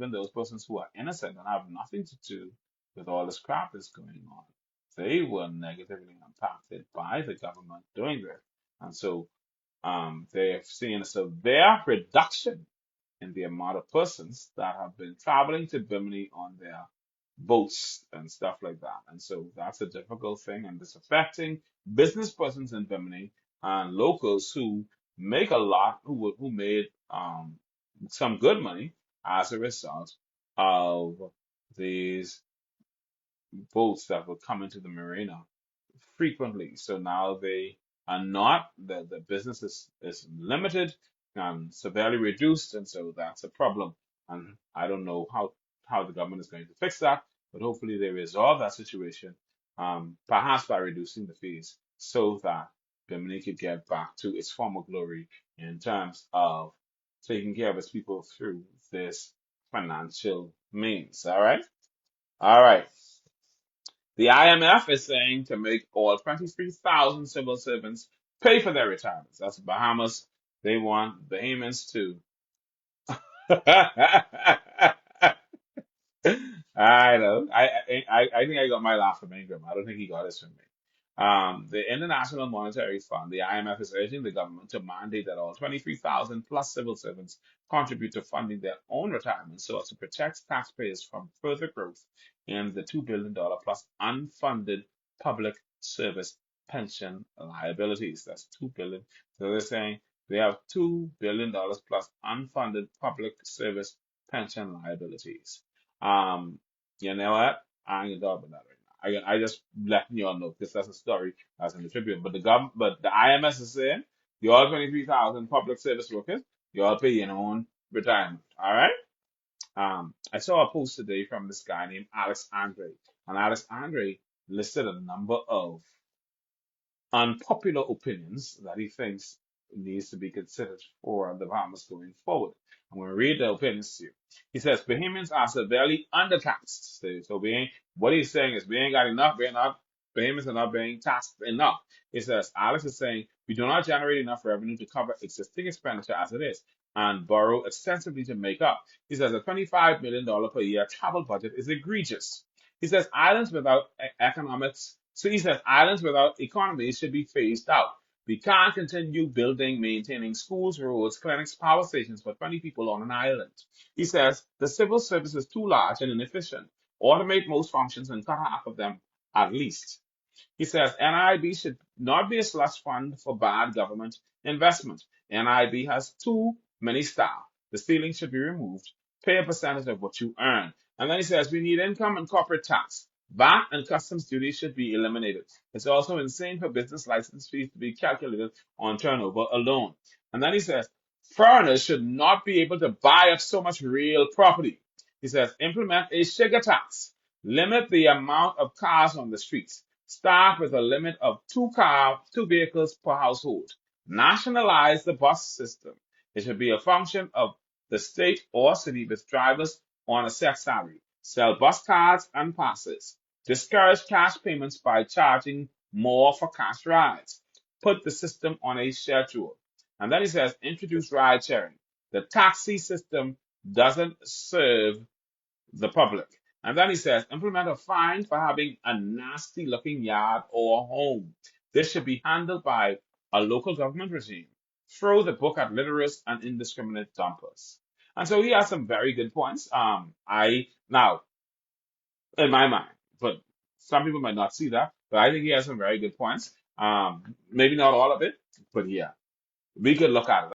even those persons who are innocent and have nothing to do with all this crap that's going on, they were negatively impacted by the government doing this. And so they have seen a severe reduction in the amount of persons that have been traveling to Bimini on their boats and stuff like that. And so that's a difficult thing, and it's affecting business persons in Bimini and locals who make a lot, who made some good money as a result of these boats that would come into the marina frequently. So now they are not, the business is limited and severely reduced, and so that's a problem. And I don't know how the government is going to fix that, but hopefully they resolve that situation, perhaps by reducing the fees so that Bimini could get back to its former glory in terms of taking care of its people through this financial means. All right? All right. The IMF is saying to make all 23,000 civil servants pay for their retirements. That's Bahamas. They want Bahamians to. I know. I think I got my laugh from Ingram. I don't think he got his from me. The International Monetary Fund, the IMF, is urging the government to mandate that all 23,000 plus civil servants contribute to funding their own retirement so as to protect taxpayers from further growth in the $2 billion plus unfunded public service pension liabilities. That's $2 billion. So they're saying they have $2 billion plus unfunded public service pension liabilities. You know what? I ain't gonna talk about that right now. I just letting you all know because that's a story that's in the Tribune. But the IMS is saying you all 23,000 public service workers, you all pay your own retirement. All right. I saw a post today from this guy named Alex Andre, and Alex Andre listed a number of unpopular opinions that he thinks needs to be considered for the Bahamas going forward. I'm going to read the opinions to you. He says Bahamians are severely undertaxed. So what he's saying is we ain't got enough. Bahamians are not being taxed enough. He says Alex is saying we do not generate enough revenue to cover existing expenditure as it is and borrow extensively to make up. He says a $25 million per year travel budget is egregious. He says islands without economics so he says islands without economies should be phased out. We can't continue building, maintaining schools, roads, clinics, power stations for 20 people on an island. He says the civil service is too large and inefficient. Automate most functions and cut half of them at least. He says NIB should not be a slush fund for bad government investment. NIB has too many staff. The ceiling should be removed. Pay a percentage of what you earn. And then he says we need income and corporate tax. VAT and customs duties should be eliminated. It's also insane for business license fees to be calculated on turnover alone. And then he says foreigners should not be able to buy up so much real property. He says implement a sugar tax. Limit the amount of cars on the streets. Start with a limit of two vehicles per household. Nationalize the bus system. It should be a function of the state or city with drivers on a set salary. Sell bus cards and passes. Discourage cash payments by charging more for cash rides. Put the system on a schedule. And then he says, introduce ride sharing. The taxi system doesn't serve the public. And then he says, implement a fine for having a nasty looking yard or home. This should be handled by a local government regime. Throw the book at litterers and indiscriminate dumpers. And so he has some very good points. Now, in my mind, but some people might not see that, but I think he has some very good points. Maybe not all of it, but yeah, we could look at it.